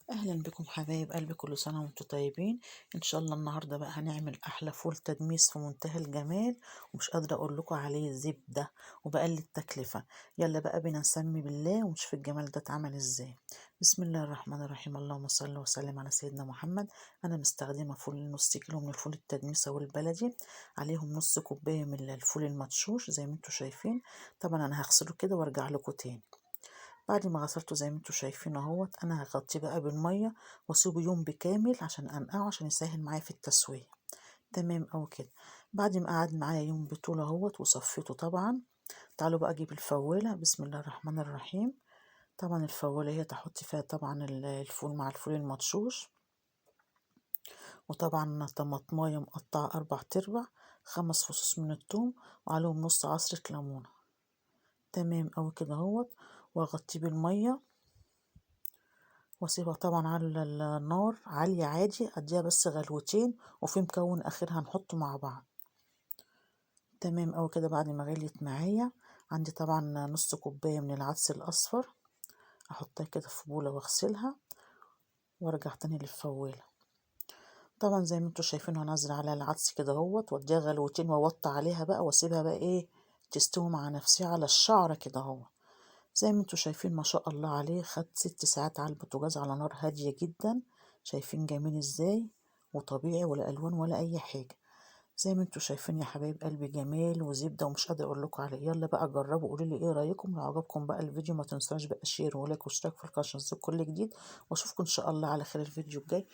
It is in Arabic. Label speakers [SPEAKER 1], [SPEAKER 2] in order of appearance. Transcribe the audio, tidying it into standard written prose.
[SPEAKER 1] اهلا بكم حبايب قلبي، كل سنه وانتم طيبين. ان شاء الله النهارده بقى هنعمل احلى فول تدميس في منتهى الجمال، ومش قادره اقول لكم عليه زبده وبقل التكلفه. يلا بقى بينا نسمي بالله ونشوف الجمال ده اتعمل ازاي. بسم الله الرحمن الرحيم، اللهم صل وسلم على سيدنا محمد. انا مستخدمه فول نص كيلو من الفول التدميس او البلدي، عليهم نص كوبايه من الفول المدشوش زي ما انتم شايفين. طبعا انا هغسله كده وارجع لكم تاني. بعد ما غسلته زي ما انتوا شايفين اهوت، انا هغطيه بقى بالميه واسيبه يوم بكامل عشان انقعه، عشان يسهل معايا في التسويه. تمام او كده. بعد ما قعد معايا يوم بطول اهوت وصفيته طبعا، تعالوا بقى اجيب الفوالة. بسم الله الرحمن الرحيم. طبعا الفوالة هي تحط فيها طبعا الفول مع الفول المدشوش، وطبعا طماطمايه مقطعة 4/4، 5 فصوص من الثوم، وعليهم نص عصرة ليمونة. تمام اوي كده اهوت. واغطيه بالميه واسيبها طبعا على النار عالية عادي، اديها بس غلوتين، وفي مكون اخير هنحطه مع بعض. تمام اوي كده. بعد ما غليت معايا، عندي طبعا نص كوباية من العدس الاصفر، احطها كده في بولة واغسلها وارجع تاني للفوالة. طبعا زي ما انتوا شايفين هنزل على العدس كده اهوت واديها غلوتين واوطي عليها بقى واسيبها بقى ايه تستوي مع نفسها على الشعرة كده اهو. زي ما انتوا شايفين ما شاء الله عليه، خد 6 ساعات على البوتاجاز على نار هادية جدا. شايفين جميل ازاي، وطبيعي ولا الوان ولا اي حاجة. زي ما انتوا شايفين يا حبايب قلبي، جمال وزبدة ومش قادرة اقول لكم عليه. يلا بقى جربوا، قولوا لي ايه رايكم. لو عجبكم بقى الفيديو ما تنساش بقى شير ولايك واشتراك في القناة عشان تشوفوا كل جديد، واشوفكم ان شاء الله على خير الفيديو الجاي.